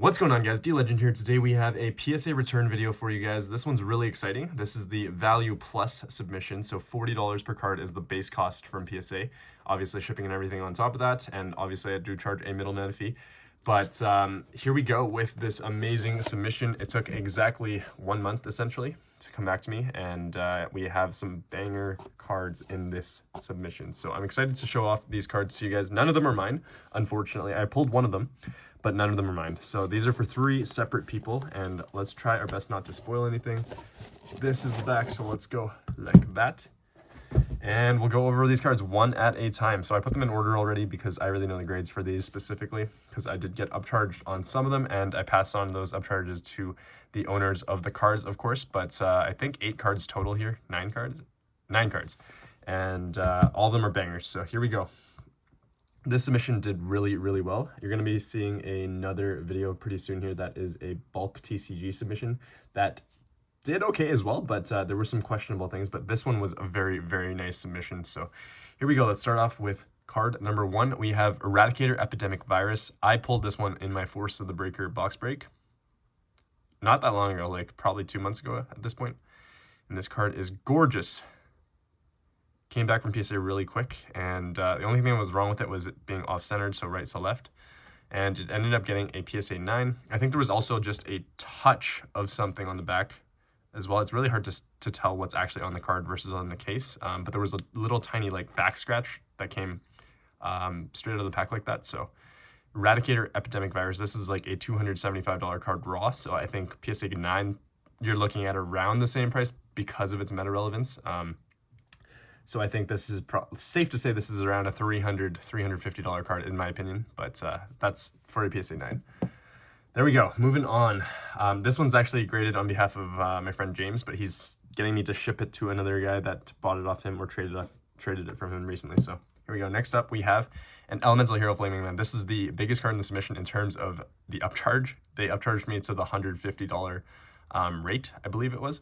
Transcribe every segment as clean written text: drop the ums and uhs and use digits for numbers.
What's going on, guys? DLegend here. Today we have a PSA return video for you guys. This one's really exciting. This is the Value Plus submission, so $40 per card is the base cost from PSA. Obviously shipping and everything on top of that, and obviously I do charge a middleman fee. But here we go with this amazing submission. It took exactly 1 month, essentially, to come back to me, and we have some banger cards in this submission. So I'm excited to show off these cards to you guys. None of them are mine, unfortunately. I pulled one of them, but none of them are mine. So these are for 3 separate people, and let's try our best not to spoil anything. This is the back, so let's go like that. And we'll go over these cards one at a time. So I put them in order already because I really know the grades for these specifically, because I did get upcharged on some of them, and I passed on those upcharges to the owners of the cards, of course. But I think 8 cards total here, 9 cards, and all of them are bangers. So here we go. This submission did really well. You're going to be seeing another video pretty soon here that is a bulk TCG submission that did okay as well, but there were some questionable things, but this one was a very nice submission. So here we go. Let's start off with card number 1. We have Eradicator Epidemic Virus. I pulled this one in my Force of the Breaker box break not that long ago, like probably 2 months ago at this point. And this card is gorgeous. Came back from PSA really quick, and the only thing that was wrong with it was it being off-centered, so right to left. And it ended up getting a PSA 9. I think there was also just a touch of something on the back as well. It's really hard to tell what's actually on the card versus on the case, but there was a little tiny like back scratch that came straight out of the pack like that. So Eradicator Epidemic Virus, this is like a $275 card raw, so I think PSA 9 you're looking at around the same price because of its meta relevance. So I think this is safe to say this is around a $350 card in my opinion, but that's for a PSA 9. There we go. Moving on. This one's actually graded on behalf of my friend James, but he's getting me to ship it to another guy that bought it off him or traded it from him recently. So here we go. Next up, we have an Elemental Hero Flaming Man. This is the biggest card in the submission in terms of the upcharge. They upcharged me to the $150 rate, I believe it was.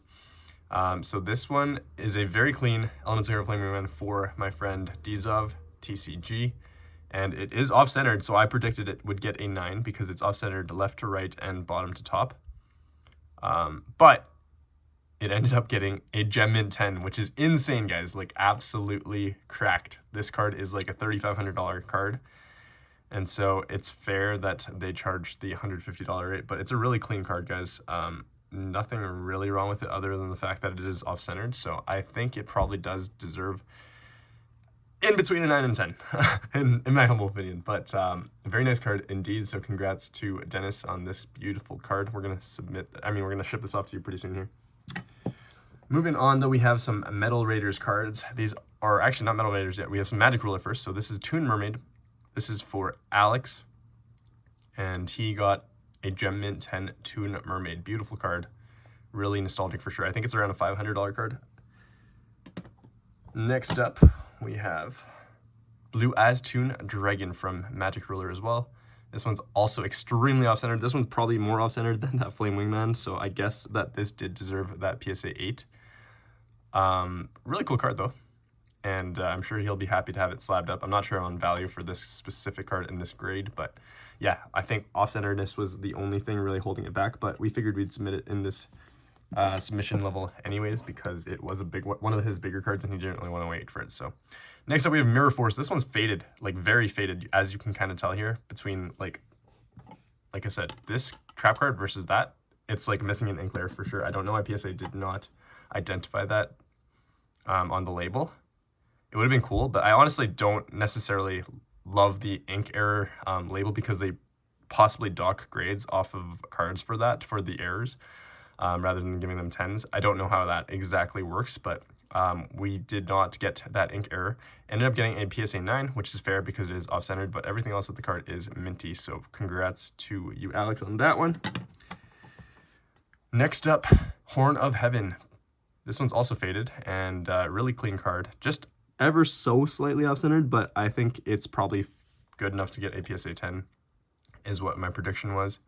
So this one is a very clean Elemental Hero Flaming Man for my friend Dzov TCG, and it is off-centered, so I predicted it would get a 9 because it's off-centered left to right and bottom to top. But it ended up getting a Gem Mint 10, which is insane, guys. Like, absolutely cracked. This card is like a $3,500 card, and so it's fair that they charged the $150 rate, but it's a really clean card, guys. Nothing really wrong with it other than the fact that it is off-centered, so I think it probably does deserve in between a 9 and 10 in my humble opinion. But a very nice card indeed, so congrats to Dennis on this beautiful card. We're gonna ship this off to you pretty soon here. Moving on, though, we have some Metal Raiders cards. These are actually not Metal Raiders yet. We have some Magic Ruler first. So this is Toon Mermaid. This is for Alex, and he got a Gem Mint 10 Toon Mermaid. Beautiful card. Really nostalgic for sure. I think it's around a $500 card. Next up, we have Blue As Toon Dragon from Magic Ruler as well. This one's also extremely off-centered. This one's probably more off-centered than that Flame Wingman, so I guess that this did deserve that PSA 8. Really cool card, though. And I'm sure he'll be happy to have it slabbed up. I'm not sure on value for this specific card in this grade, but yeah, I think off-centeredness was the only thing really holding it back, but we figured we'd submit it in this submission level anyways because it was one of his bigger cards and he didn't really want to wait for it. So next up we have Mirror Force. This one's faded, like very faded, as you can kind of tell here between like I said, this trap card versus that. It's like missing an ink layer for sure. I don't know why PSA did not identify that on the label. It would have been cool, but I honestly don't necessarily love the ink error label because they possibly dock grades off of cards for the errors rather than giving them 10s. I don't know how that exactly works, but we did not get that ink error. Ended up getting a PSA 9, which is fair because it is off-centered, but everything else with the card is minty, so congrats to you, Alex, on that one. Next up, Horn of Heaven. This one's also faded and really clean card. Just ever so slightly off-centered, but I think it's probably good enough to get a PSA 10 is what my prediction was.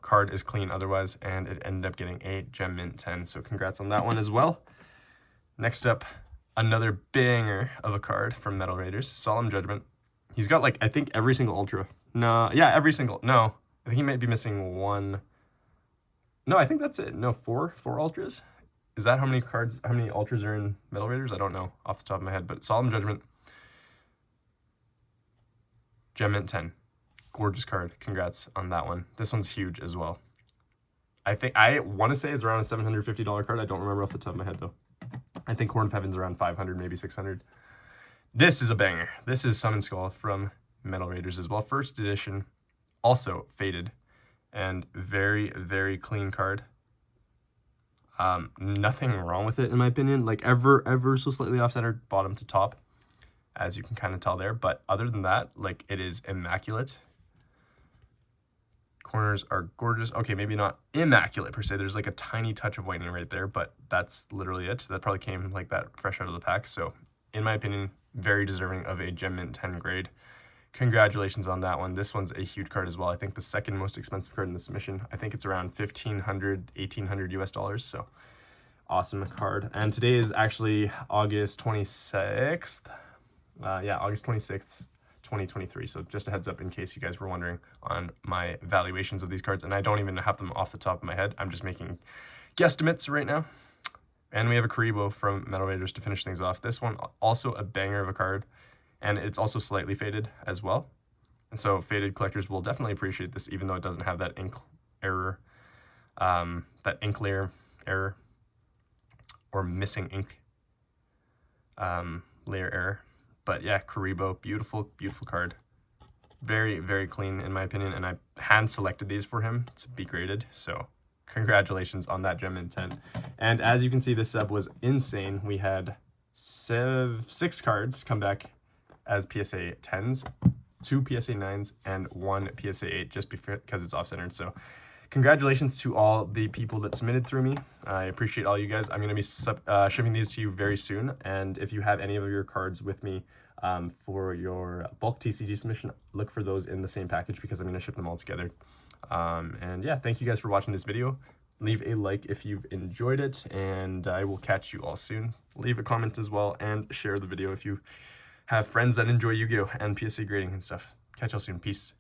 Card is clean otherwise, and it ended up getting a Gem Mint 10, so congrats on that one as well. Next up, another banger of a card from Metal Raiders, Solemn Judgment. He's got, like, I think every single Ultra. No, yeah, every single, no. I think he might be missing one. No, I think that's it. No, four ultras. Is that how many cards, how many ultras are in Metal Raiders? I don't know off the top of my head, but Solemn Judgment. Gem Mint 10. Gorgeous card. Congrats on that one. This one's huge as well. I want to say it's around a $750 card. I don't remember off the top of my head though. I think Horn of Heaven's around 500, maybe 600. This is a banger. This is Summon Skull from Metal Raiders as well. First edition, also faded, and very, very clean card. Nothing wrong with it in my opinion. Like ever so slightly off-centered, bottom to top, as you can kind of tell there. But other than that, like, it is immaculate. Corners are gorgeous. Okay, maybe not immaculate per se. There's like a tiny touch of whitening right there, but that's literally it. That probably came like that fresh out of the pack. So in my opinion, very deserving of a Gem Mint 10 grade. Congratulations on that one. This one's a huge card as well. I think the second most expensive card in the submission. I think it's around $1,500, $1,800 US dollars. So awesome card. And today is actually August 26th. Yeah, August 26th. 2023. So just a heads up in case you guys were wondering on my valuations of these cards, and I don't even have them off the top of my head. I'm just making guesstimates right now. And we have a Karibo from Metal Raiders to finish things off. This one also a banger of a card, and it's also slightly faded as well. And so faded collectors will definitely appreciate this, even though it doesn't have that ink error, that ink layer error, or missing ink layer error. But yeah, Karibo, beautiful, beautiful card. Very, very clean in my opinion, and I hand selected these for him to be graded. So congratulations on that Gem Mint 10. And as you can see, this sub was insane. We had 6 cards come back as PSA 10s, 2 PSA 9s, and 1 PSA 8 just because it's off-centered. So congratulations to all the people that submitted through me. I appreciate all you guys. I'm going to be shipping these to you very soon. And if you have any of your cards with me for your bulk TCG submission, look for those in the same package because I'm going to ship them all together. And yeah, thank you guys for watching this video. Leave a like if you've enjoyed it, and I will catch you all soon. Leave a comment as well, and share the video if you have friends that enjoy Yu-Gi-Oh! And PSA grading and stuff. Catch y'all soon. Peace.